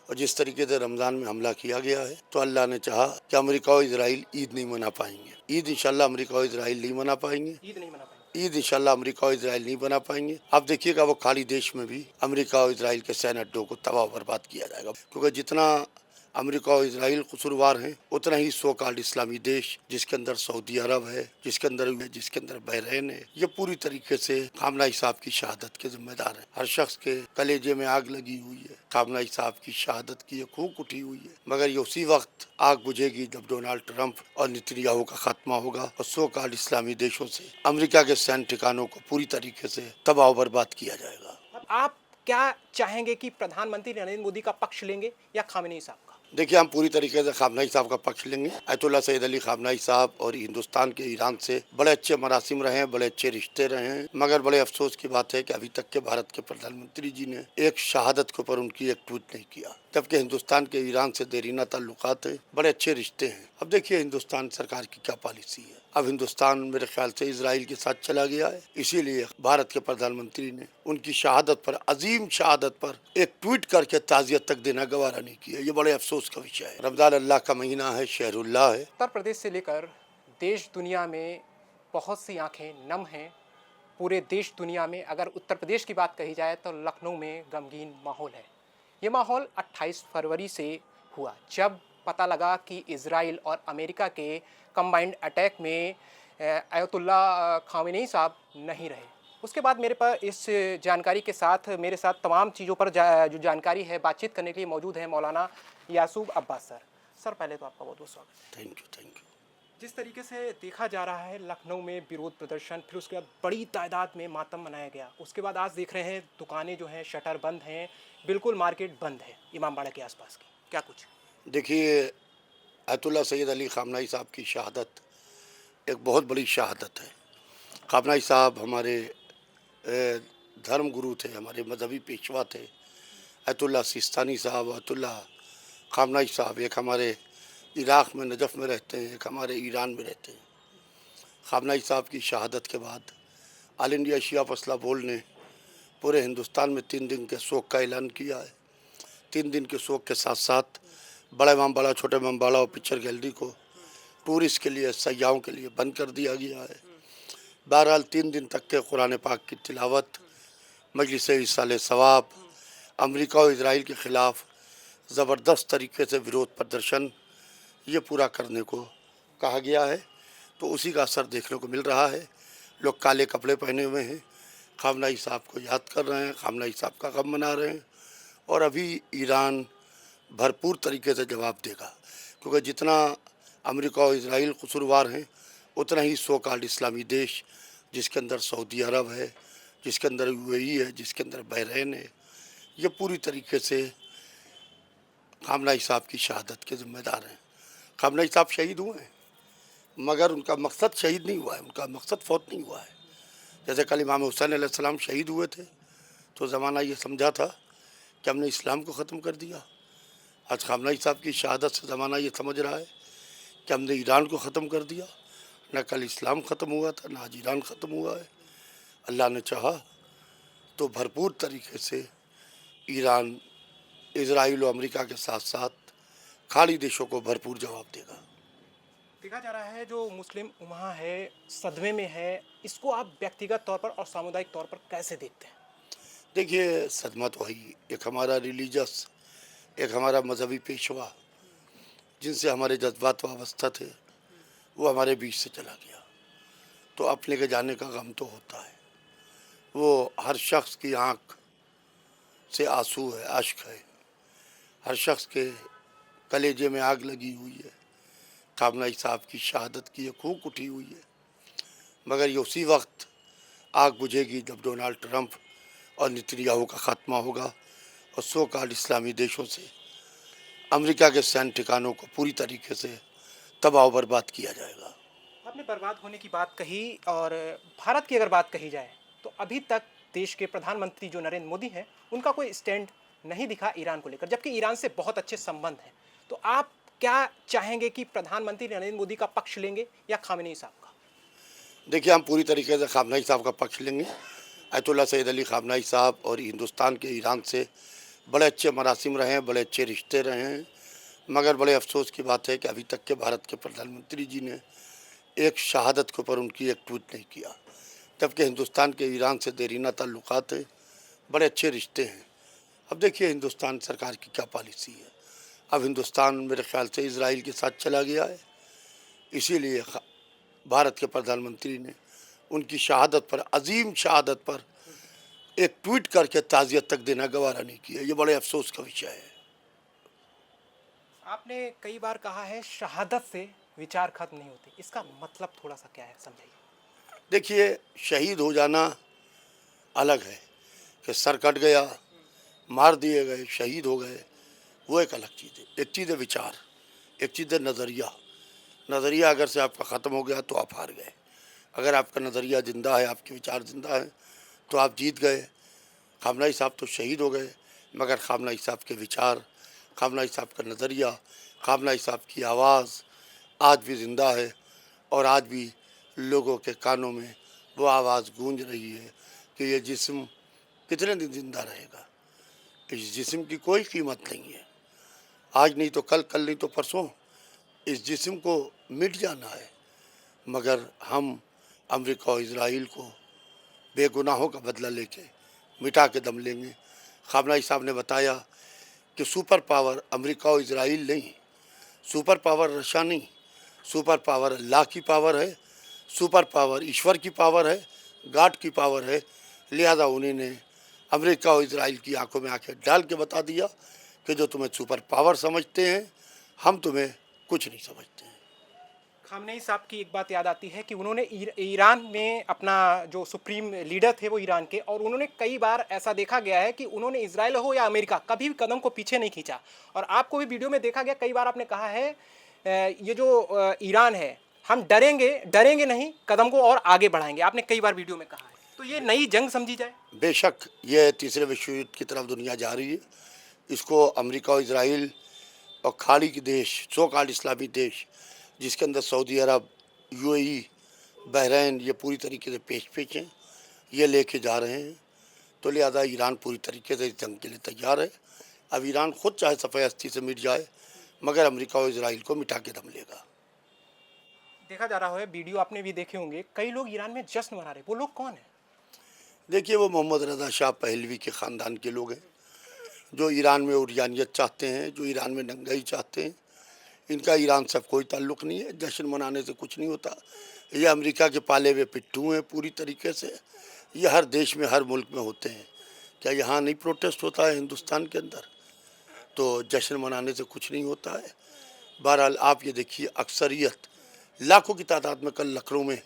اور جس طریقے سے رمضان میں حملہ کیا گیا ہے تو اللہ نے چاہا کہ امریکہ اور اسرائیل عید نہیں منا پائیں گے. عید انشاءاللہ امریکہ اور اسرائیل نہیں منا پائیں گے. عید انشاءاللہ امریکہ اور اسرائیل نہیں بنا پائیں گے. اب دیکھیے گا وہ خالی دیش میں بھی امریکہ اور اسرائیل کے سینہ اڈوں کو تباہ و برباد کیا جائے گا، کیونکہ جتنا امریکہ اور اسرائیل قصوروار ہیں اتنا ہی سو کالڈ اسلامی دیش جس کے اندر سعودی عرب ہے، جس کے اندر بحرین ہے، یہ پوری طریقے سے خامنہ ای صاحب کی شہادت کے ذمہ دار ہیں. ہر شخص کے کلیجے میں آگ لگی ہوئی ہے. خامنہ ای صاحب کی شہادت کی ایک پھونک اٹھی ہوئی ہے، مگر یہ اسی وقت آگ بجھے گی جب ڈونالڈ ٹرمپ اور نتنیاہو کا خاتمہ ہوگا اور سو کالڈ اسلامی دیشوں سے امریکہ کے سینہ ٹھکانوں کو پوری طریقے سے تباہ و برباد کیا جائے گا. آپ کیا چاہیں گے کہ پردھان منتری نریندر مودی کا پکش لیں گے یا خامنہ صاحب کا؟ دیکھیے ہم پوری طریقے سے خامنہ ای صاحب کا پکش لیں گے. آیت اللہ سید علی خامنہ ای صاحب اور ہندوستان کے ایران سے بڑے اچھے مراسم رہے ہیں، بڑے اچھے رشتے رہے ہیں، مگر بڑے افسوس کی بات ہے کہ ابھی تک کے بھارت کے پردھان منتری جی نے ایک شہادت کے اوپر ان کی ایک ٹویٹ نہیں کیا، جبکہ ہندوستان کے ایران سے دیرینہ تعلقات ہیں، بڑے اچھے رشتے ہیں. اب دیکھیے ہندوستان سرکار کی کیا پالیسی ہے. اب ہندوستان میرے خیال سے اسرائیل کے ساتھ چلا گیا ہے، اسی لیے بھارت کے پردھان منتری نے ان کی شہادت پر، عظیم شہادت پر ایک ٹویٹ کر کے تعزیت تک دینا گوارا نہیں کیا. یہ بڑے افسوس کا وشے ہے. رمضان اللہ کا مہینہ ہے، شہر اللہ ہے. اتر پردیش سے لے کر دیش دنیا میں بہت سی آنکھیں نم ہیں. پورے دیش دنیا میں اگر اتر پردیش کی بات کہی جائے تو لکھنؤ میں غمگین ماحول ہے. یہ ماحول 28 فروری سے ہوا جب پتہ لگا کہ اسرائیل اور امریکہ کے کمبائنڈ اٹیک میں آیت اللہ خامنہ ای صاحب نہیں رہے. اس کے بعد میرے پاس اس جانکاری کے ساتھ میرے ساتھ تمام چیزوں پر جو جانکاری ہے بات چیت کرنے کے لیے موجود ہے مولانا یعقوب عباس سر. سر پہلے تو آپ کا بہت بہت سواگت. Thank you. جس طریقے سے دیکھا جا رہا ہے لکھنؤ میں بیروت پردرشن، پھر اس کے بعد بڑی تعداد میں ماتم منایا گیا. اس کے بعد آج دیکھ رہے ہیں دکانیں جو ہیں شٹر بند ہیں، بالکل مارکیٹ بند ہے امام باڑہ کے آس پاس کی. کیا کچھ دیکھیے آیت اللہ سید علی خامنہ ای صاحب کی شہادت ایک بہت بڑی شہادت ہے. خامنہ ای صاحب ہمارے دھرم گرو تھے، ہمارے مذہبی پیشوا تھے. آیت اللہ سیستانی صاحب، آیت اللہ خامنہ ای صاحب ایک ہمارے عراق میں نجف میں رہتے ہیں، ایک ہمارے ایران میں رہتے ہیں. خامنہ ای صاحب کی شہادت کے بعد آل انڈیا شیعہ فضلہ بورڈ نے پورے ہندوستان میں 3 دن کے سوگ کا اعلان کیا ہے. 3 دن کے سوگ کے ساتھ ساتھ بڑا امام باڑہ، چھوٹے امام باڑہ اور پکچر گیلری کو ٹورسٹ کے لیے، سیاحوں کے لیے بند کر دیا گیا ہے. بہرحال 3 دن تک کے قرآن پاک کی تلاوت، مجلس ایصال ثواب، امریکہ اور اسرائیل کے خلاف زبردست طریقے سے ویروت پردرشن یہ پورا کرنے کو کہا گیا ہے. تو اسی کا اثر دیکھنے کو مل رہا ہے. لوگ کالے کپڑے پہنے ہوئے ہیں، خامنہ ای صاحب کو یاد کر رہے ہیں، خامنہ ای صاحب کا غم منا رہے ہیں. اور ابھی ایران بھرپور طریقے سے جواب دے گا، کیونکہ جتنا امریکہ اور اسرائیل قصوروار ہیں اتنا ہی سو کالڈ اسلامی دیش جس کے اندر سعودی عرب ہے، جس کے اندر UAE ہے، جس کے اندر بحرین ہے، یہ پوری طریقے سے خامنہ ای صاحب کی شہادت کے ذمہ دار ہیں. خامنہ ای صاحب شہید ہوئے ہیں، مگر ان کا مقصد شہید نہیں ہوا ہے، ان کا مقصد فوت نہیں ہوا ہے. جیسے کل امام حسین علیہ السلام شہید ہوئے تھے تو زمانہ یہ سمجھا تھا کہ ہم نے اسلام کو ختم کر دیا. آج خامنہ ای صاحب کی شہادت سے زمانہ یہ سمجھ رہا ہے کہ ہم نے ایران کو ختم کر دیا. نہ کل اسلام ختم ہوا تھا، نہ آج ایران ختم ہوا ہے. اللہ نے چاہا تو بھرپور طریقے سے ایران، اسرائیل و امریکہ کے ساتھ ساتھ خالی دیشوں کو بھرپور جواب دے گا. دیکھا جا رہا ہے جو مسلم امہ ہے صدمے میں ہے، اس کو آپ ویکتیگت طور پر اور سامودائک طور پر کیسے دیکھتے ہیں؟ دیکھیے صدمہ تو ہے، ایک ہمارا ریلیجس، ایک ہمارا مذہبی پیشوا جن سے ہمارے جذبات وابستہ تھے وہ ہمارے بیچ سے چلا گیا. تو اپنے کے جانے کا غم تو ہوتا ہے. وہ ہر شخص کی آنکھ سے آنسو ہے، اشک ہے. ہر شخص کے کلیجے میں آگ لگی ہوئی ہے. خامنہ ای صاحب کی شہادت کی ایک پھونک اٹھی ہوئی ہے، مگر یہ اسی وقت آگ بجھے گی جب ڈونالڈ ٹرمپ اور نتنیاہو کا خاتمہ ہوگا اور سو کالڈ اسلامی دیشوں سے امریکہ کے سینہ ٹھکانوں کو پوری طریقے سے تباہ و برباد کیا جائے گا. آپ نے برباد ہونے کی بات کہی، اور بھارت کی اگر بات کہی جائے تو ابھی تک دیش کے پردھان منتری جو نریندر مودی ہیں ان کا کوئی اسٹینڈ نہیں دکھا ایران کو لے کر، جبکہ ایران سے بہت اچھے سمبند ہیں. تو آپ کیا چاہیں گے کہ پردھان منتری نریندر مودی کا پکش لیں گے یا خامنہ ای صاحب کا؟ دیکھیے ہم پوری طریقے سے خامنہ ای صاحب کا پکش لیں گے. آیت اللہ سید علی خامنہ ای صاحب اور ہندوستان کے ایران سے बड़े अच्छे मरासिम रहे हैं, बड़े अच्छे रिश्ते रहे हैं, मगर बड़े अफसोस की बात है कि अभी तक के भारत के प्रधानमंत्री जी ने एक शहादत के ऊपर उनकी एक ट्वीट नहीं किया, जबकि हिंदुस्तान के ईरान से देरीना ताल्लुकात है, बड़े अच्छे रिश्ते हैं। अब देखिए हिंदुस्तान सरकार की क्या पॉलिसी है। अब हिंदुस्तान मेरे ख्याल से इजराइल के साथ चला गया है, इसीलिए भारत के प्रधानमंत्री ने उनकी शहादत पर, अजीम शहादत पर एक ट्वीट करके ताज़ियत तक देना गवारा नहीं किया। ये बड़े अफसोस का विषय है। आपने कई बार कहा है शहादत से विचार खत्म नहीं होते, इसका मतलब थोड़ा सा क्या है, समझाइए। देखिए शहीद हो जाना अलग है, कि सर कट गया, मार दिए गए, शहीद हो गए, वो एक अलग चीज़ है। एक चीज़ है विचार, एक चीज़ है नज़रिया। नज़रिया अगर से आपका ख़त्म हो गया तो आप हार गए। अगर आपका नज़रिया ज़िंदा है, आपके विचार ज़िंदा है, तो आप जीत गए। खामनेई साहब तो शहीद हो गए, मगर खामनेई साहब के विचार, खामनेई साहब का नज़रिया, खामनेई साहब की आवाज़ आज भी ज़िंदा है, और आज भी लोगों के कानों में वो आवाज़ गूंज रही है कि ये जिस्म कितने दिन ज़िंदा रहेगा। इस जिस्म की कोई कीमत नहीं है, आज नहीं तो कल, कल नहीं तो परसों इस जिस्म को मिट जाना है, मगर हम अमेरिका और इजराइल को बेगुनाहों का बदला लेके मिटा के दम लेंगे। खामनेई साहब ने बताया कि सुपर पावर अमेरिका और इजराइल नहीं, सुपर पावर रशिया नहीं, सुपर पावर अल्लाह की पावर है, सुपर पावर ईश्वर की पावर है, गॉड की पावर है। लिहाजा उन्हीं ने अमेरिका और इजराइल की आंखों में आंखें डाल के बता दिया कि जो तुम्हें सुपर पावर समझते हैं, हम तुम्हें कुछ नहीं समझते हैं। खामनेई साहब की एक बात याद आती है कि उन्होंने ईरान में अपना जो सुप्रीम लीडर थे वो ईरान के, और उन्होंने कई बार ऐसा देखा गया है कि उन्होंने इजराइल हो या अमेरिका कभी भी कदम को पीछे नहीं खींचा। और आपको भी वीडियो में देखा गया, कई बार आपने कहा है ये जो ईरान है, हम डरेंगे डरेंगे नहीं, कदम को और आगे बढ़ाएंगे, आपने कई बार वीडियो में कहा है। तो ये नई जंग समझी जाए? बेशक ये तीसरे विश्व युद्ध की तरफ दुनिया जा रही है। इसको अमेरिका और इजराइल और खाड़ी के देश, सो कॉल्ड इस्लामी देश, जिसके अंदर सऊदी अरब, यूएई, बहरीन, ये पूरी तरीके से पेश पेश हैं, ये लेके जा रहे हैं। तो लिहाजा ईरान पूरी तरीके से इस जंग के लिए तैयार है। अब ईरान खुद चाहे सफ़ेद हस्ती से मिट जाए, मगर अमेरिका और इजराइल को मिटा के दम लेगा। देखा जा रहा है, वीडियो आपने भी देखे होंगे, कई लोग ईरान में जश्न मना रहे, वो लोग कौन है? देखिए वो मोहम्मद रज़ा शाह पहलवी के ख़ानदान के लोग हैं, जो ईरान में उर्जानियत चाहते हैं, जो ईरान में दंगाई चाहते हैं। इनका ईरान से कोई ताल्लुक़ नहीं है, जश्न मनाने से कुछ नहीं होता। ये अमेरिका के पाले हुए पिट्ठू हैं पूरी तरीके से। ये हर देश में, हर मुल्क में होते हैं। क्या यहाँ नहीं प्रोटेस्ट होता है हिंदुस्तान के अंदर? तो जश्न मनाने से कुछ नहीं होता है। बहरहाल आप ये देखिए, अक्सरियत लाखों की तादाद में कल लखनऊ में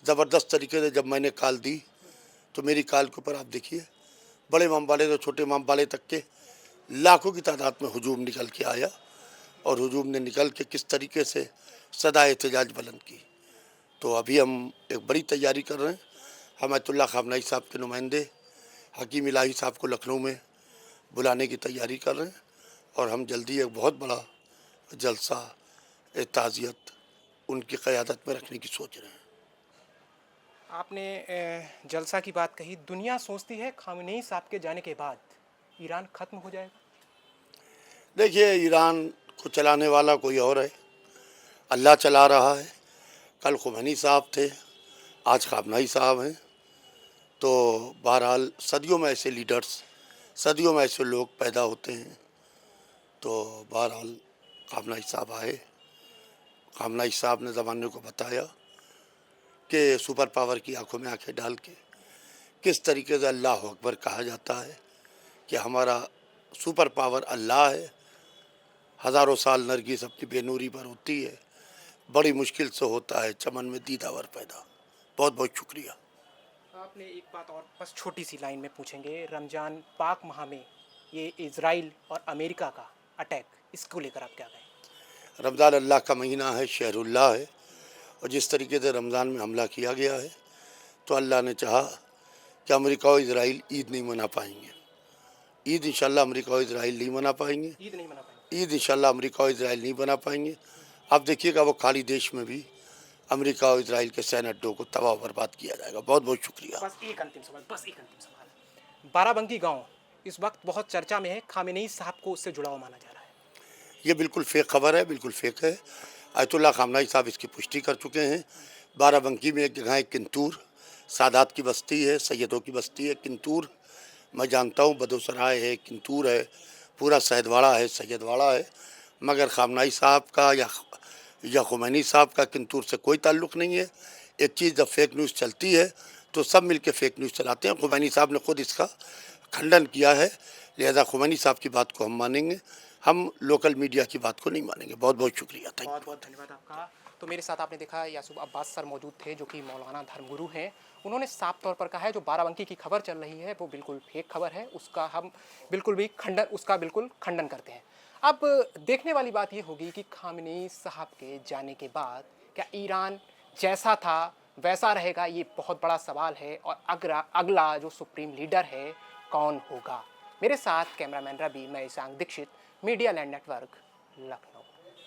ज़बरदस्त तरीके से जब मैंने कॉल दी, तो मेरी कॉल के ऊपर आप देखिए बड़े इमाम वाले से छोटे इमाम वाले तक के लाखों की तादाद में हुजूम निकल के आया, और हुजूम ने निकल के किस तरीके से सदा एहतजाज बुलंद की। तो अभी हम एक बड़ी तैयारी कर रहे हैं। हम आयतुल्लाह खामनेई साहब के नुमाइंदे हकीम इलाही साहब को लखनऊ में बुलाने की तैयारी कर रहे हैं, और हम जल्दी एक बहुत बड़ा जलसा ताज़ियत उनकी क़यादत में रखने की सोच रहे हैं। आपने जलसा की बात कही, दुनिया सोचती है खामनेई साहब के जाने के बाद ईरान ख़त्म हो जाएगा। देखिए ईरान को चलाने वाला कोई और है, अल्लाह चला रहा है। कल खुमैनी साहब थे, आज खामनेई साहब हैं। तो बहरहाल सदियों में ऐसे लीडर्स, सदियों में ऐसे लोग पैदा होते हैं। तो बहरहाल खामनेई साहब आए, खामनेई साहब ने ज़माने को बताया कि सुपर पावर की आंखों में आंखें डाल के किस तरीके से अल्लाह अकबर कहा जाता है, कि हमारा सुपर पावर अल्लाह है। हज़ारों साल नरगिस अपनी बेनूरी पर होती है, बड़ी मुश्किल से होता है चमन में दीदावर पैदा। बहुत बहुत शुक्रिया। आपने एक बात और बस छोटी सी लाइन में पूछेंगे, रमज़ान पाक माह में ये इजराइल और अमेरिका का अटैक, इसको लेकर आप क्या कहें? रमज़ान अल्लाह का महीना है, शहरुल्लाह है, और जिस तरीके से रमज़ान में हमला किया गया है, तो अल्लाह ने चाहा कि अमेरिका और इजराइल ईद नहीं मना पाएंगे। ईद इंशाल्लाह अमेरिका और इजराइल नहीं मना पाएंगे। ईद नहीं मना पाएंगे। ईद इंशाल्लाह अमेरिका और इजराइल नहीं बना पाएंगे। आप देखिएगा वो खाड़ी देश में भी अमेरिका और इजराइल के सैन्य अड्डों को तबाह बर्बाद किया जाएगा। बहुत बहुत शुक्रिया। बस एक अंतिम सवाल, बस एक अंतिम सवाल, बाराबंकी गांव इस वक्त बहुत चर्चा में है, खामेनेई साहब को उससे जुड़ाव माना जा रहा है। ये बिल्कुल फेक खबर है, बिल्कुल फेक है। आयतुल्ला खामनाई साहब इसकी पुष्टि कर चुके हैं। बाराबंकी में एक जगह है किंतूर, सादात की बस्ती है, सैयदों की बस्ती है किंतूर, मैं जानता हूँ। बदोसराय है, किंतूर है, पूरा सैदवाड़ा है, सैयदवाड़ा है। मगर खामनाई साहब का या खुमैनी साहब का किंतूर से कोई ताल्लुक़ नहीं है। एक चीज़ जब फेक न्यूज़ चलती है तो सब मिलके फेक न्यूज़ चलाते हैं। खुमैनी साहब ने खुद इसका खंडन किया है, लिहाजा खुमैनी साहब की बात को हम मानेंगे, हम लोकल मीडिया की बात को नहीं मानेंगे। बहुत बहुत शुक्रिया, थैंक बहुत बहुत धन्यवाद आपका। तो मेरे साथ आपने देखा यासूब अब्बास सर मौजूद थे, जो कि मौलाना धर्मगुरु हैं। उन्होंने साफ तौर पर कहा है जो बाराबंकी की खबर चल रही है वो बिल्कुल फेक खबर है, उसका हम बिल्कुल खंडन करते हैं। अब देखने वाली बात ये होगी कि खामेनेई साहब के जाने के बाद क्या ईरान जैसा था वैसा रहेगा, ये बहुत बड़ा सवाल है। और अगला जो सुप्रीम लीडर है कौन होगा। मेरे साथ कैमरामैन रवि, मैं Ishank Dixit, media land network, Lucknow.